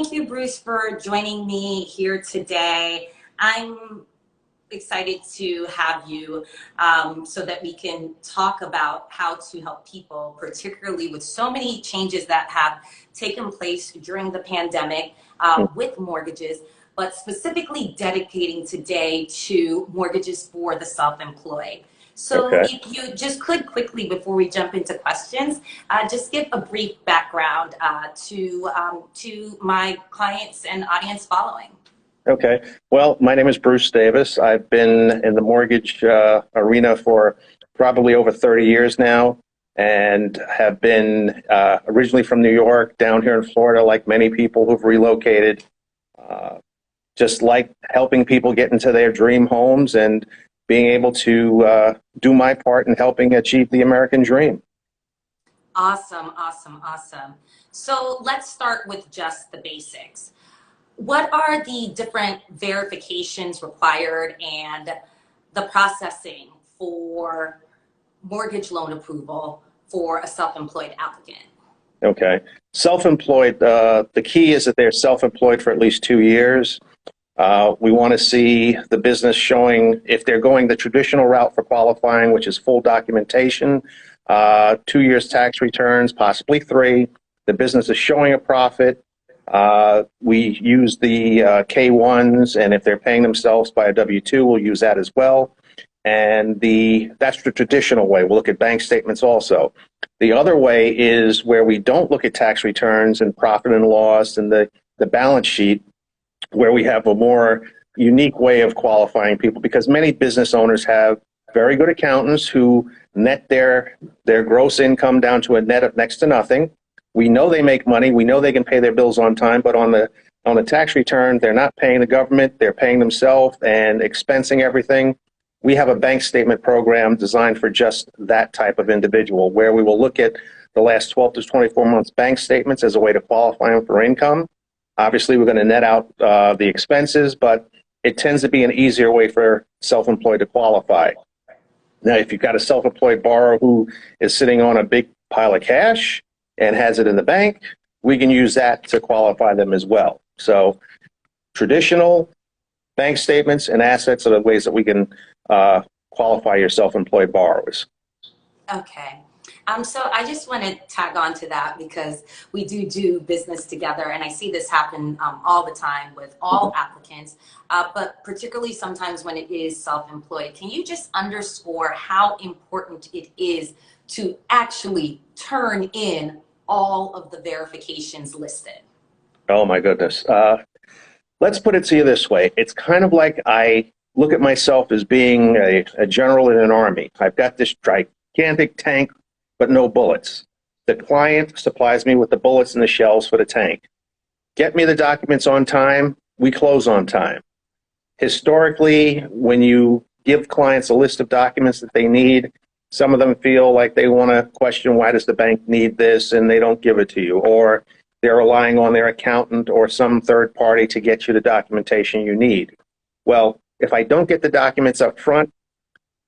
Thank you, Bruce, for joining me here today. I'm excited to have you so that we can talk about how to help people, particularly with so many changes that have taken place during the pandemic with mortgages, but specifically dedicating today to mortgages for the self-employed. So Okay. if you just could quickly, before we jump into questions, just give a brief background to my clients and audience following. Okay. Well, my name is Bruce Davis. I've been in the mortgage arena for probably over 30 years now and have been originally from New York, down here in Florida, like many people who've relocated. Just like helping people get into their dream homes and being able to do my part in helping achieve the American dream. Awesome, awesome, awesome. So let's start with just the basics. What are the different verifications required and the processing for mortgage loan approval for a self-employed applicant? Okay. Self-employed, the key is that they're self-employed for at least 2 years. We want to see the business showing, if they're going the traditional route for qualifying, which is full documentation, 2 years tax returns, possibly 3. The business is showing a profit. We use the K-1s, and if they're paying themselves by a W-2, we'll use that as well. And that's the traditional way. We'll look at bank statements also. The other way is where we don't look at tax returns and profit and loss and the balance sheet, where we have a more unique way of qualifying people, because many business owners have very good accountants who net their gross income down to a net of next to nothing. We know they make money. We know they can pay their bills on time, but on the tax return, they're not paying the government. They're paying themselves and expensing everything. We have a bank statement program designed for just that type of individual, where we will look at the last 12 to 24 months bank statements as a way to qualify them for income. Obviously, we're going to net out the expenses, but it tends to be an easier way for self-employed to qualify. Now, if you've got a self-employed borrower who is sitting on a big pile of cash and has it in the bank, we can use that to qualify them as well. So traditional bank statements and assets are the ways that we can qualify your self-employed borrowers. Okay. So I just want to tag on to that, because we do business together, and I see this happen all the time with all applicants, but particularly sometimes when it is self-employed. Can you just underscore how important it is to actually turn in all of the verifications listed? Oh, my goodness. Let's put it to you this way. It's kind of like I look at myself as being a general in an army. I've got this gigantic tank, but no bullets. The client supplies me with the bullets and the shells for the tank. Get me the documents on time, we close on time. Historically, when you give clients a list of documents that they need, some of them feel like they want to question, why does the bank need this, and they don't give it to you. Or they're relying on their accountant or some third party to get you the documentation you need. Well, if I don't get the documents up front,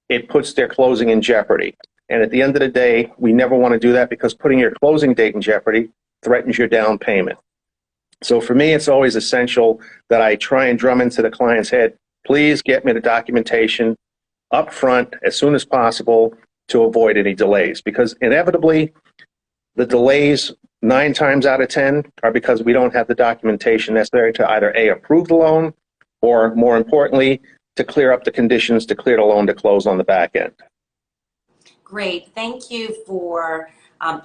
it puts their closing in jeopardy. And at the end of the day, we never want to do that, because putting your closing date in jeopardy threatens your down payment. So for me, it's always essential that I try and drum into the client's head, please get me the documentation up front as soon as possible to avoid any delays. Because inevitably, the delays 9 times out of 10 are because we don't have the documentation necessary to either A, approve the loan, or more importantly, to clear up the conditions to clear the loan to close on the back end. Great. Thank you for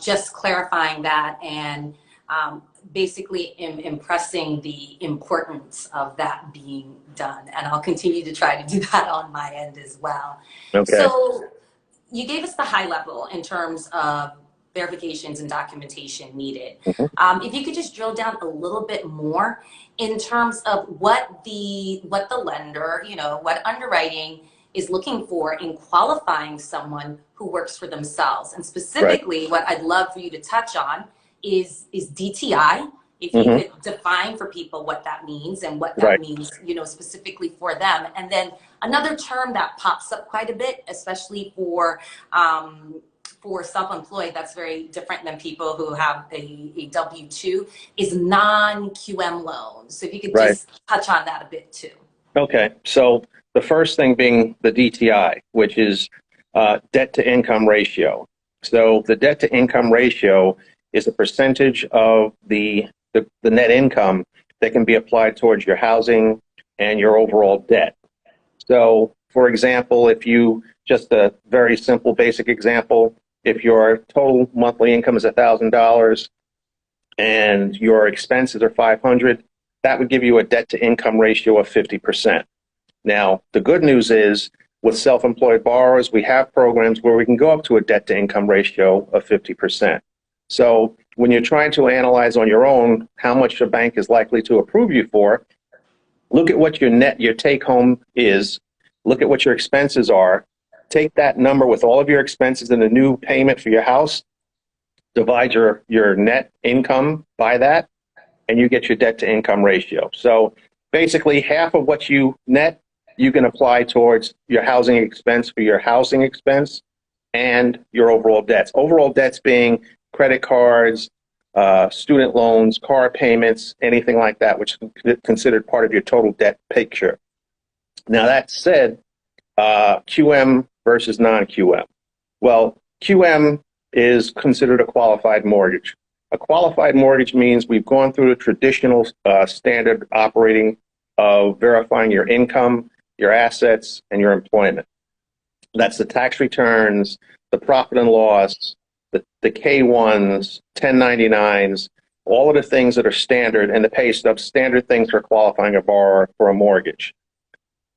just clarifying that and basically impressing the importance of that being done. And I'll continue to try to do that on my end as well. Okay. So you gave us the high level in terms of verifications and documentation needed. If you could just drill down a little bit more in terms of what the lender, what underwriting is looking for in qualifying someone who works for themselves. And specifically, what I'd love for you to touch on is DTI. If you could define for people what that means and what that means, specifically for them. And then another term that pops up quite a bit, especially for for self-employed, that's very different than people who have a W-2, is non-QM loans. So if you could Right. just touch on that a bit too. Okay. So the first thing being the DTI, which is debt to income ratio. So the debt to income ratio is a percentage of the net income that can be applied towards your housing and your overall debt. So, for example, if you, just a very simple basic example, if your total monthly income is $1,000 and your expenses are 500, that would give you a debt to income ratio of 50%. Now, the good news is with self-employed borrowers, we have programs where we can go up to a debt to income ratio of 50%. So when you're trying to analyze on your own how much a bank is likely to approve you for, look at what your take home is, look at what your expenses are, take that number with all of your expenses and the new payment for your house, divide your net income by that, and you get your debt to income ratio. So basically half of what you net, you can apply towards your housing expense for your housing expense and your overall debts. Overall debts being credit cards, student loans, car payments, anything like that, which is considered part of your total debt picture. Now that said, QM versus non-QM. Well, QM is considered a qualified mortgage. A qualified mortgage means we've gone through the traditional standard operating of verifying your income, your assets, and your employment. That's the tax returns, the profit and loss, the K-1s, 1099s, all of the things that are standard, and the pay stubs, standard things for qualifying a borrower for a mortgage.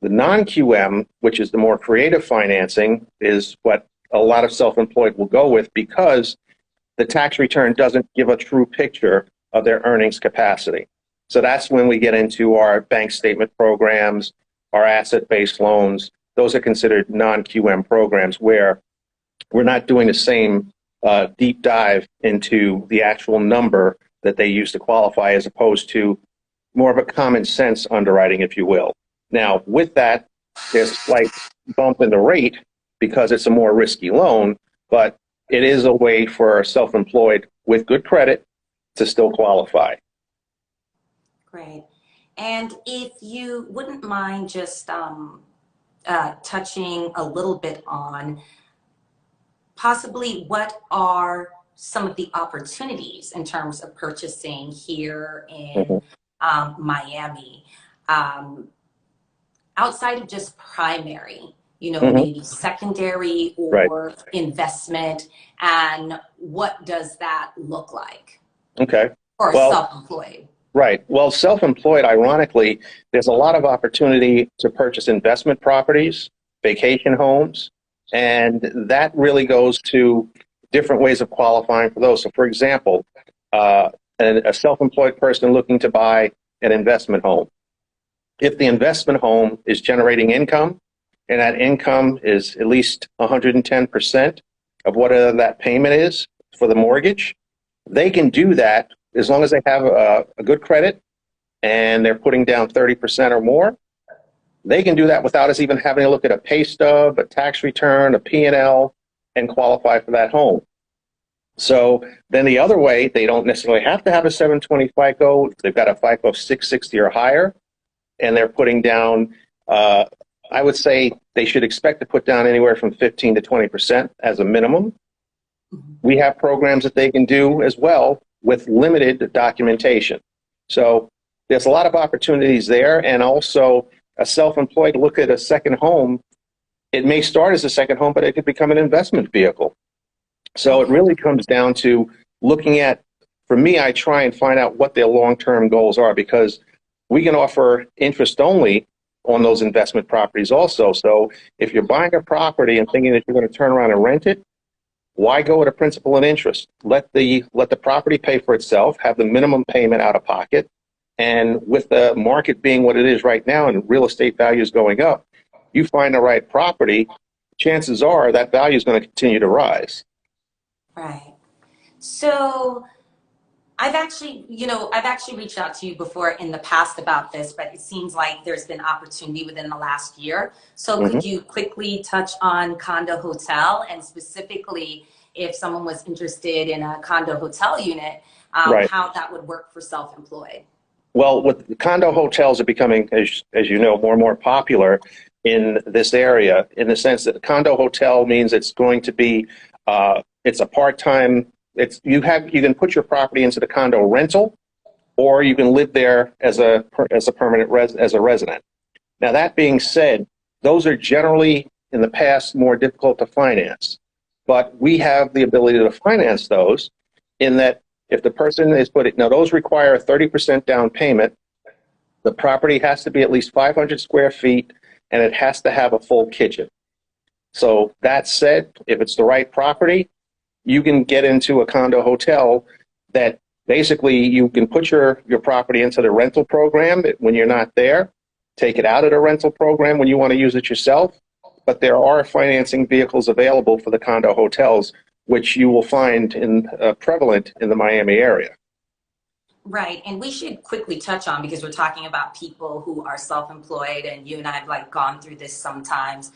The non-QM, which is the more creative financing, is what a lot of self-employed will go with because the tax return doesn't give a true picture of their earnings capacity. So that's when we get into our bank statement programs, our asset-based loans. Those are considered non-QM programs where we're not doing the same deep dive into the actual number that they use to qualify, as opposed to more of a common sense underwriting, if you will. Now, with that, there's a slight bump in the rate because it's a more risky loan, but it is a way for self-employed with good credit to still qualify. Great. And if you wouldn't mind just touching a little bit on possibly what are some of the opportunities in terms of purchasing here in Miami, outside of just primary, maybe secondary or investment, and what does that look like? Okay. For self-employed. Right. Well, self-employed, ironically, there's a lot of opportunity to purchase investment properties, vacation homes, and that really goes to different ways of qualifying for those. So, for example, a self-employed person looking to buy an investment home. If the investment home is generating income, and that income is at least 110% of whatever that payment is for the mortgage, they can do that as long as they have a good credit and they're putting down 30% or more. They can do that without us even having to look at a pay stub, a tax return, a P&L, and qualify for that home. So then the other way, they don't necessarily have to have a 720 FICO. They've got a FICO of 660 or higher, and they're putting down, I would say they should expect to put down anywhere from 15 to 20% as a minimum. We have programs that they can do as well with limited documentation. So there's a lot of opportunities there. And also a self-employed look at a second home. It may start as a second home, but it could become an investment vehicle. So it really comes down to looking at, for me, I try and find out what their long-term goals are, because we can offer interest only on those investment properties also. So if you're buying a property and thinking that you're going to turn around and rent it, why go with a principal and interest? Let the property pay for itself, have the minimum payment out of pocket. And with the market being what it is right now and real estate values going up, you find the right property, chances are that value is going to continue to rise. Right. So I've actually reached out to you before in the past about this, but it seems like there's been opportunity within the last year. So could you quickly touch on condo hotel, and specifically if someone was interested in a condo hotel unit, Right. how that would work for self-employed. Well, with condo hotels are becoming, as you know, more and more popular in this area, in the sense that a condo hotel means it's going to be, it's a part-time. You can put your property into the condo rental, or you can live there as a permanent as a resident. Now, that being said, those are generally in the past more difficult to finance, but we have the ability to finance those in that if the person is putting, now those require a 30% down payment. The property has to be at least 500 square feet and it has to have a full kitchen. So that said, if it's the right property, you can get into a condo hotel that basically you can put your property into the rental program when you're not there, take it out of the rental program when you want to use it yourself. But there are financing vehicles available for the condo hotels, which you will find prevalent in the Miami area. Right. And we should quickly touch on, because we're talking about people who are self-employed, and you and I have like gone through this sometimes.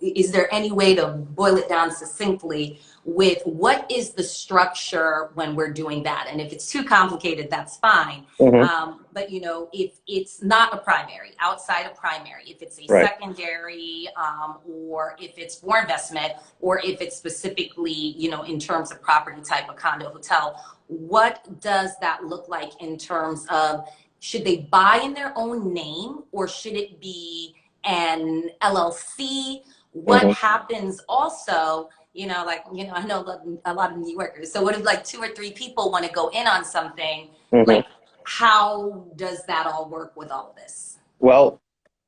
Is there any way to boil it down succinctly with what is the structure when we're doing that? And if it's too complicated, that's fine. But if it's not a primary, outside of primary, if it's a Right. secondary, or if it's for investment, or if it's specifically, in terms of property type, a condo hotel, what does that look like in terms of, should they buy in their own name, or should it be an LLC? What happens also, I know a lot of New Yorkers. So what if like 2 or 3 people want to go in on something? Like, how does that all work with all of this? Well,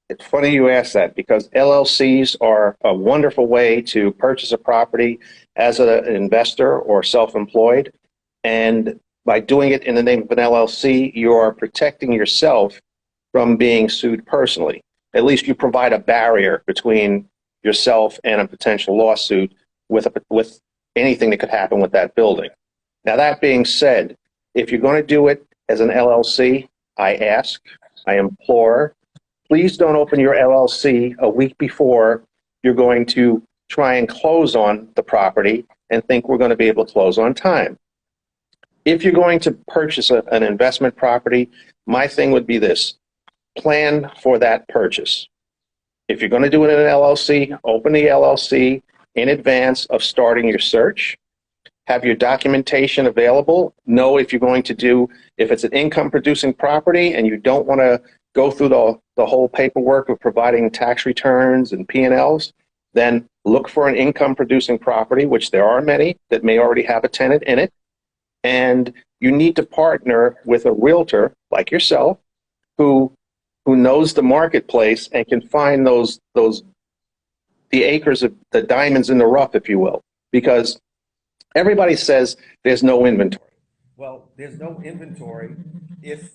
it's funny you ask that, because LLCs are a wonderful way to purchase a property as an investor or self-employed. And by doing it in the name of an LLC, you are protecting yourself from being sued personally. At least you provide a barrier between yourself and a potential lawsuit with anything that could happen with that building. Now, that being said, if you're going to do it as an LLC, I implore, please don't open your LLC a week before you're going to try and close on the property and think we're going to be able to close on time. If you're going to purchase an investment property, my thing would be this: plan for that purchase. If you're going to do it in an LLC, open the LLC in advance of starting your search. Have your documentation available. Know if you're going to if it's an income producing property and you don't want to go through the whole paperwork of providing tax returns and P&Ls, then look for an income producing property, which there are many that may already have a tenant in it. And you need to partner with a realtor like yourself who knows the marketplace and can find the acres of the diamonds in the rough, if you will, because everybody says there's no inventory. Well, there's no inventory if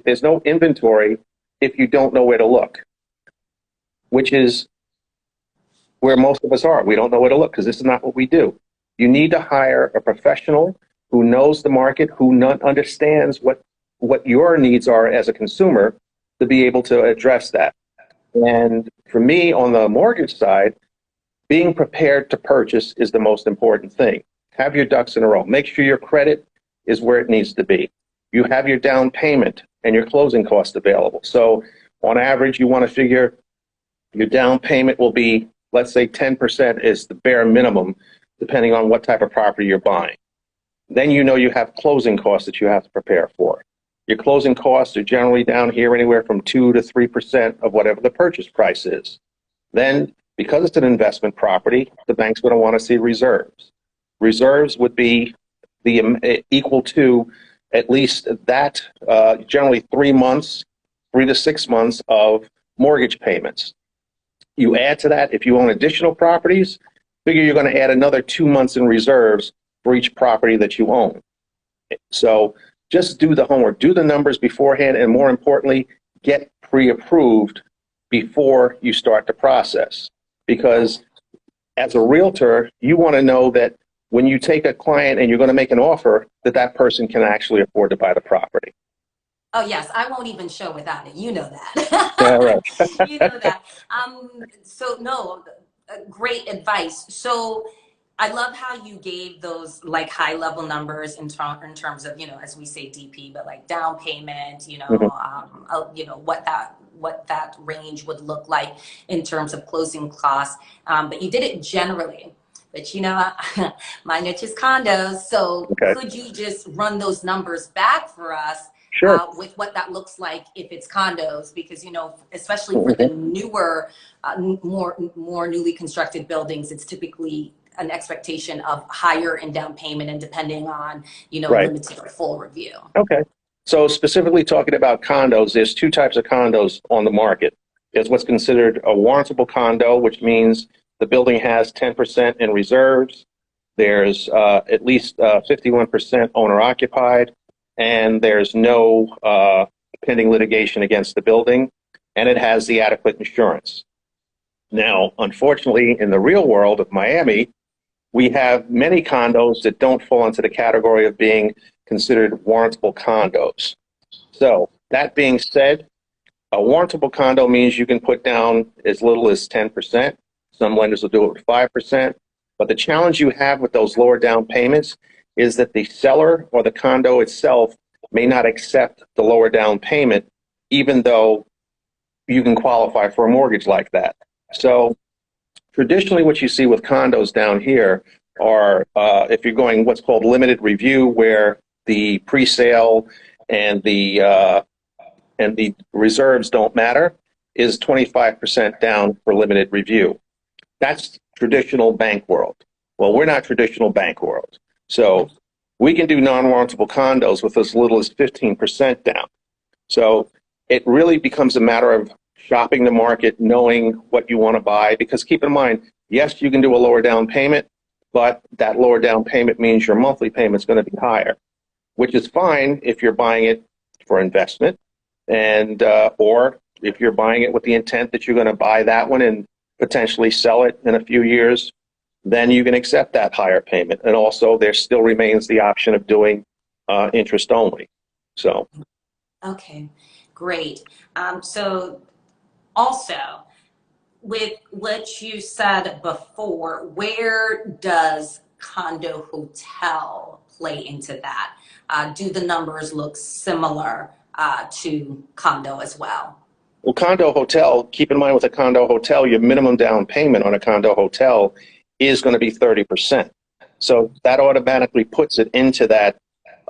there's no inventory if you don't know where to look, which is where most of us are. We don't know where to look because this is not what we do. You need to hire a professional who knows the market, who understands what your needs are as a consumer to be able to address that. And for me, on the mortgage side, being prepared to purchase is the most important thing. Have your ducks in a row. Make sure your credit is where it needs to be. You have your down payment and your closing costs available. So on average, you want to figure your down payment will be, let's say 10% is the bare minimum, depending on what type of property you're buying. Then you have closing costs that you have to prepare for. Your closing costs are generally down here anywhere from 2 to 3% of whatever the purchase price is. Then, because it's an investment property, the bank's going to want to see reserves. Reserves would be equal to at least that, generally 3 to 6 months of mortgage payments. You add to that, if you own additional properties, figure you're going to add another 2 months in reserves for each property that you own. So just do the homework, do the numbers beforehand, and more importantly, get pre-approved before you start the process. Because as a realtor, you want to know that when you take a client and you're going to make an offer, that person can actually afford to buy the property. Oh, yes. I won't even show without it. You know that. Yeah, right. You know that. So, no, great advice. So I love how you gave those like high level numbers in terms of, as we say DP, but like down payment, Mhm. what that range would look like in terms of closing costs. But you did it generally. But my niche is condos. So Okay. could you just run those numbers back for us Sure. with what that looks like if it's condos? Because, especially for the Mhm. newer, more newly constructed buildings, it's typically an expectation of higher in down payment and depending on, Right. limited or full review. Okay. So specifically talking about condos, there's two types of condos on the market. There's what's considered a warrantable condo, which means the building has 10% in reserves. There's at least 51% owner occupied, and there's no pending litigation against the building, and it has the adequate insurance. Now, unfortunately, in the real world of Miami, we have many condos that don't fall into the category of being considered warrantable condos. So, that being said, a warrantable condo means you can put down as little as 10%. Some lenders will do it with 5%. But the challenge you have with those lower down payments is that the seller or the condo itself may not accept the lower down payment, even though you can qualify for a mortgage like that. So traditionally, what you see with condos down here are if you're going what's called limited review, where the pre-sale and the reserves don't matter, is 25% down for limited review. That's traditional bank world. Well, we're not traditional bank world. So we can do non-warrantable condos with as little as 15% down. So it really becomes a matter of shopping the market, knowing what you want to buy, because keep in mind, yes, you can do a lower down payment, but that lower down payment means your monthly payment is going to be higher, which is fine if you're buying it for investment and or if you're buying it with the intent that you're going to buy that one and potentially sell it in a few years, then you can accept that higher payment. And also there still remains the option of doing interest only. So. Okay, great. So also, with what you said before, where does condo hotel play into that? Do the numbers look similar to condo as well? Well, condo hotel, keep in mind with a condo hotel, your minimum down payment on a condo hotel is going to be 30%. So that automatically puts it into that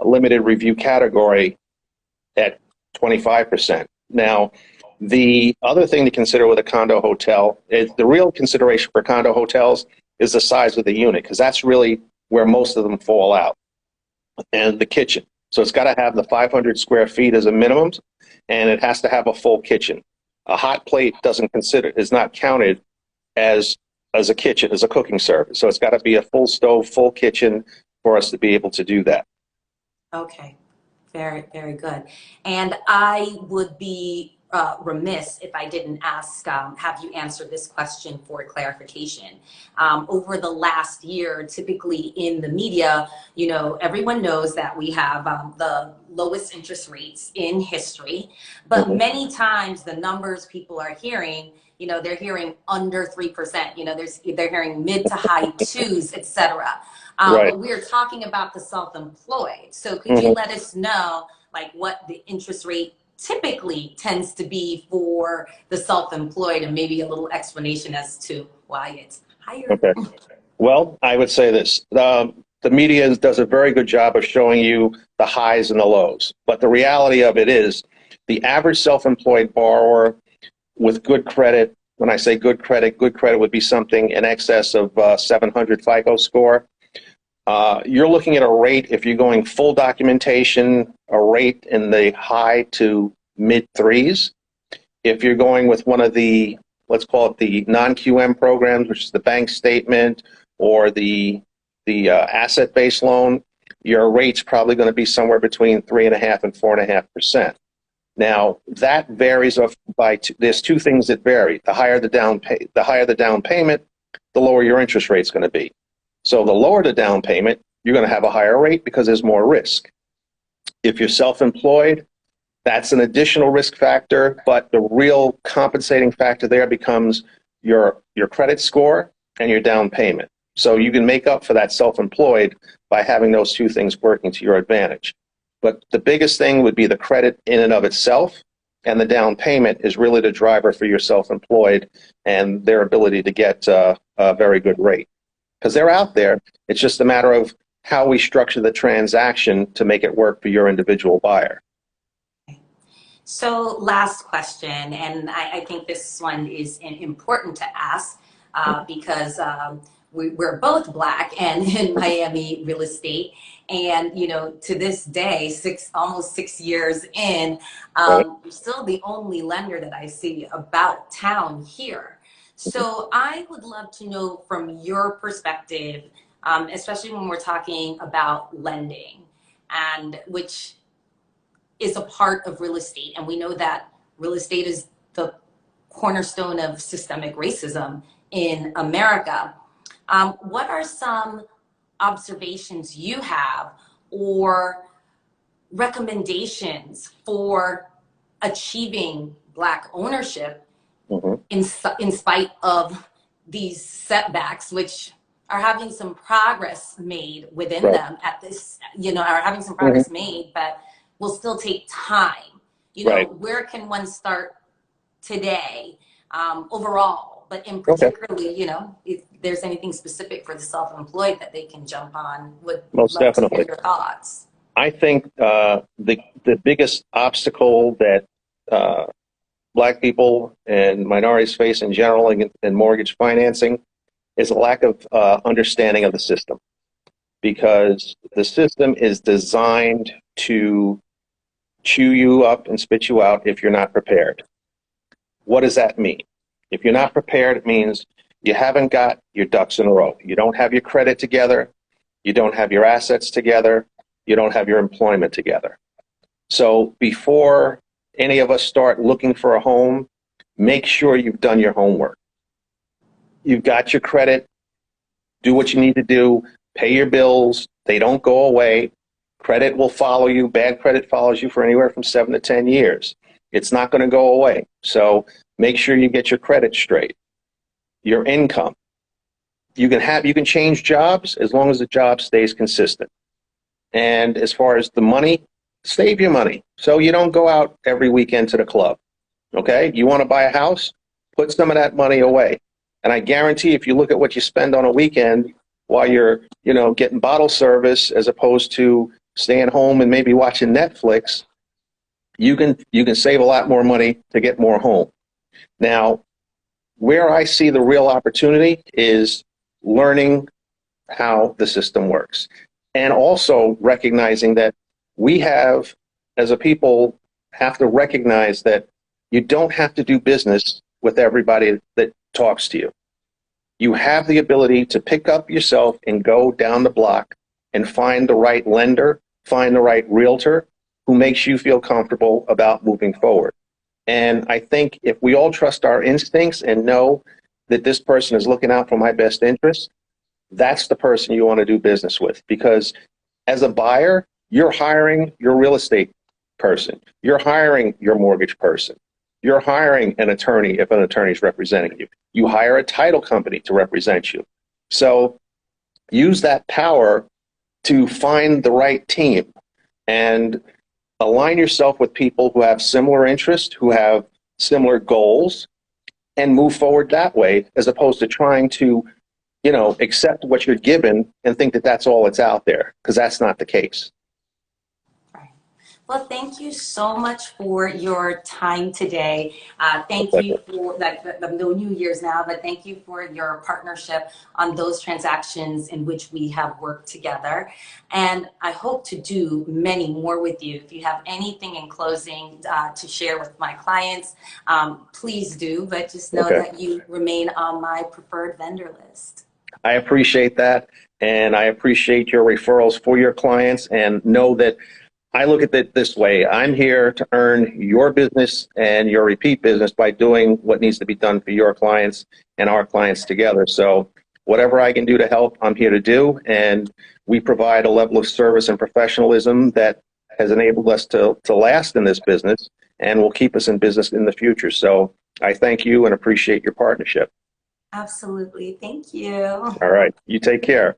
limited review category at 25%. Now, the other thing to consider with a condo hotel is the real consideration for condo hotels is the size of the unit, because that's really where most of them fall out, and the kitchen. So it's got to have the 500 square feet as a minimum, and it has to have a full kitchen. A hot plate is not counted as a kitchen, as a cooking service. So it's got to be a full stove, full kitchen for us to be able to do that. Okay, very, very good. And I would be remiss if I didn't have you answer this question for clarification. Over the last year, typically in the media, everyone knows that we have the lowest interest rates in history, but Mhm. many times the numbers people are hearing, they're hearing under 3%, they're hearing mid to high twos, etc. Right. But we're talking about the self-employed. So could you Mhm. let us know like what the interest rate typically tends to be for the self-employed and maybe a little explanation as to why it's higher? Okay. Well, I would say this. The media does a very good job of showing you the highs and the lows. But the reality of it is the average self-employed borrower with good credit, when I say good credit would be something in excess of 700 FICO score. You're looking at a rate, if you're going full documentation, a rate in the high to mid threes. If you're going with one of the, let's call it the non-QM programs, which is the bank statement or the asset-based loan, your rate's probably going to be somewhere between 3.5% and 4.5%. Now that varies there's two things that vary. The higher the down payment, the lower your interest rate's going to be. So the lower the down payment, you're going to have a higher rate because there's more risk. If you're self-employed, that's an additional risk factor, but the real compensating factor there becomes your credit score and your down payment. So you can make up for that self-employed by having those two things working to your advantage. But the biggest thing would be the credit in and of itself, and the down payment is really the driver for your self-employed and their ability to get a very good rate. Because they're out there, it's just a matter of how we structure the transaction to make it work for your individual buyer. So last question, and I think this one is important to ask because we're both Black and in Miami real estate. And, you know, to this day, almost 6 years in, you're still the only lender that I see about town here. So I would love to know from your perspective, especially when we're talking about lending, and which is a part of real estate. And we know that real estate is the cornerstone of systemic racism in America. What are some observations you have or recommendations for achieving Black ownership in spite of these setbacks, which are having some progress made within them at this, you know, are having some progress made, but will still take time. You know, where can one start today overall, but in particularly, you know, if there's anything specific for the self-employed that they can jump on, would Most love definitely. to hear your thoughts. I think the biggest obstacle that Black people and minorities face in general in mortgage financing is a lack of understanding of the system, because the system is designed to chew you up and spit you out if you're not prepared. What does that mean? If you're not prepared, it means you haven't got your ducks in a row. You don't have your credit together. You don't have your assets together. You don't have your employment together. So before any of us start looking for a home, make sure you've done your homework. You've got your credit. Do what you need to do. Pay your bills. They don't go away. Credit will follow you. Bad credit follows you for anywhere from 7 to 10 years. It's not going to go away. So make sure you get your credit straight. Your income. You can change jobs as long as the job stays consistent. And as far as the money, save your money so you don't go out every weekend to the club. Okay? You want to buy a house? Put some of that money away. And I guarantee if you look at what you spend on a weekend while you're, you know, getting bottle service as opposed to staying home and maybe watching Netflix, you can save a lot more money to get more home. Now, where I see the real opportunity is learning how the system works, and also recognizing that we have, as a people, have to recognize that you don't have to do business with everybody that talks to you. You have the ability to pick up yourself and go down the block and find the right lender, find the right realtor who makes you feel comfortable about moving forward. And I think if we all trust our instincts and know that this person is looking out for my best interest, that's the person you want to do business with. Because as a buyer, you're hiring your real estate person. You're hiring your mortgage person. You're hiring an attorney if an attorney is representing you. You hire a title company to represent you. So use that power to find the right team and align yourself with people who have similar interests, who have similar goals, and move forward that way, as opposed to trying to, you know, accept what you're given and think that that's all that's out there, because that's not the case. Well, thank you so much for your time today. Thank you for, I've known you years now, but thank you for your partnership on those transactions in which we have worked together. And I hope to do many more with you. If you have anything in closing to share with my clients, please do, but just know that you remain on my preferred vendor list. I appreciate that. And I appreciate your referrals for your clients, and know that I look at it this way. I'm here to earn your business and your repeat business by doing what needs to be done for your clients and our clients together. So whatever I can do to help, I'm here to do. And we provide a level of service and professionalism that has enabled us to last in this business and will keep us in business in the future. So I thank you and appreciate your partnership. Absolutely. Thank you. All right. You take care.